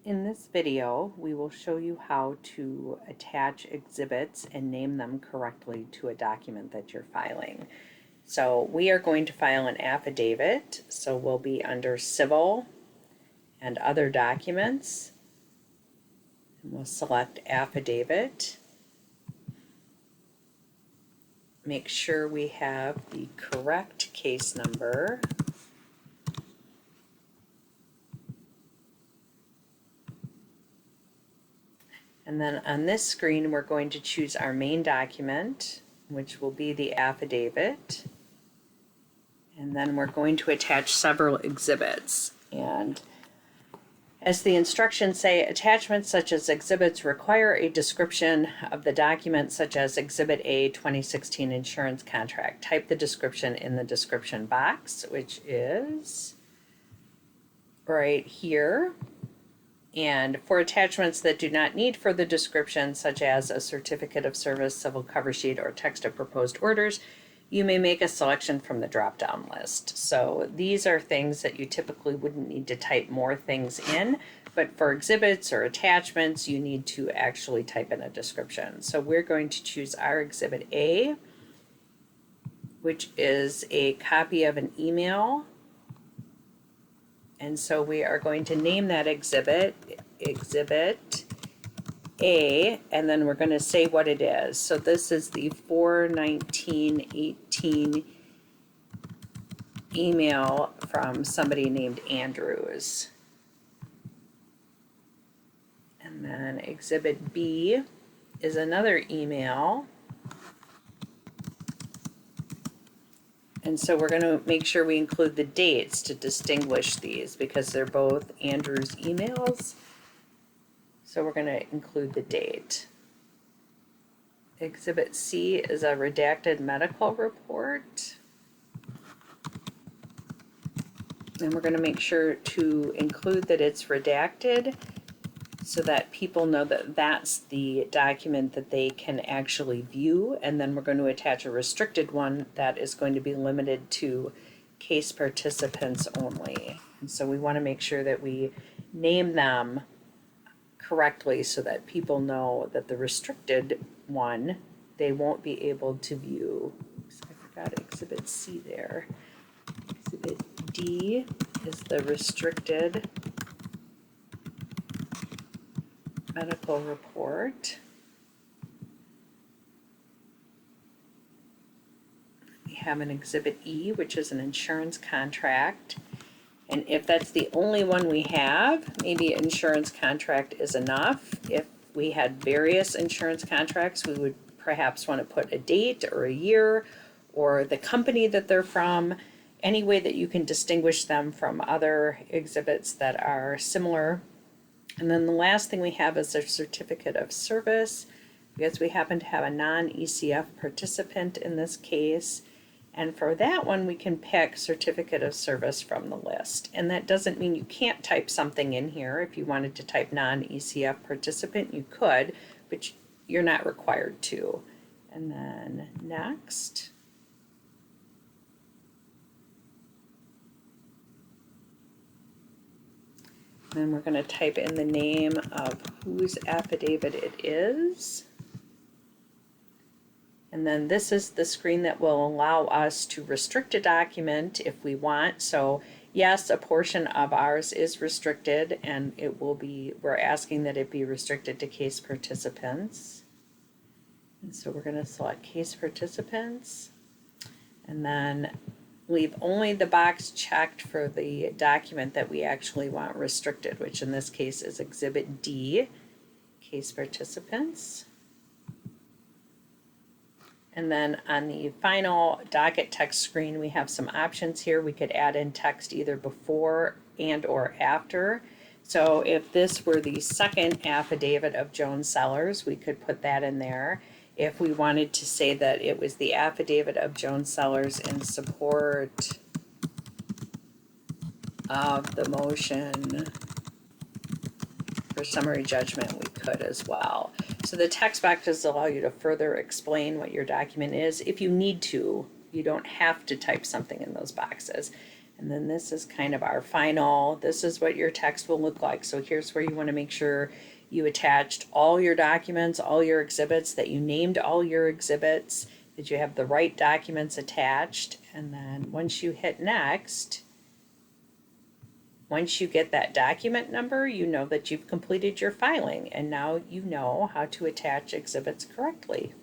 In this video, we will show you how to attach exhibits and name them correctly to a document that you're filing. So we are going to file an affidavit, so we'll be under Civil and Other Documents. And we'll select Affidavit. Make sure we have the correct case number. And then on this screen, we're going to choose our main document, which will be the affidavit. And then we're going to attach several exhibits. And as the instructions say, attachments such as exhibits require a description of the document, such as Exhibit A 2016 insurance contract. Type the description in the description box, which is right here. And for attachments that do not need further description, such as a certificate of service, civil cover sheet, or text of proposed orders, you may make a selection from the drop-down list. So these are things that you typically wouldn't need to type more things in, but for exhibits or attachments, you need to actually type in a description. So we're going to choose our Exhibit A, which is a copy of an email. And so we are going to name that exhibit, Exhibit A, and then we're going to say what it is. So this is the 4/19/18 email from somebody named Andrews. And then Exhibit B is another email. And so we're going to make sure we include the dates to distinguish these because they're both Andrew's emails. So we're going to include the date. Exhibit C is a redacted medical report. And we're going to make sure to include that it's redacted so that people know that that's the document that they can actually view. And then we're going to attach a restricted one that is going to be limited to case participants only. And so we want to make sure that we name them correctly so that people know that the restricted one, they won't be able to view. Oops, I forgot Exhibit C there. Exhibit D is the restricted medical report. We have an Exhibit E, which is an insurance contract. And if that's the only one we have, maybe insurance contract is enough. If we had various insurance contracts, we would perhaps want to put a date or a year or the company that they're from, any way that you can distinguish them from other exhibits that are similar. And then the last thing we have is a certificate of service, because we happen to have a non-ECF participant in this case. And for that one, we can pick certificate of service from the list. And that doesn't mean you can't type something in here. If you wanted to type non-ECF participant, you could, but you're not required to. And then next. Then we're going to type in the name of whose affidavit it is. And then this is the screen that will allow us to restrict a document if we want. So yes, a portion of ours is restricted, and it will be, we're asking that it be restricted to case participants. And so we're going to select case participants and then leave only the box checked for the document that we actually want restricted, which in this case is Exhibit D, case participants. And then on the final docket text screen, we have some options here. We could add in text either before and or after. So if this were the second affidavit of Joan Sellers, we could put that in there. If we wanted to say that it was the affidavit of Joan Sellers in support of the motion for summary judgment, we could as well. So the text boxes allow you to further explain what your document is. If you need to, you don't have to type something in those boxes. And then this is kind of our final, this is what your text will look like. So here's where you want to make sure you attached all your documents, all your exhibits, that you named all your exhibits, that you have the right documents attached. And then once you hit next, once you get that document number, you know that you've completed your filing, and now you know how to attach exhibits correctly.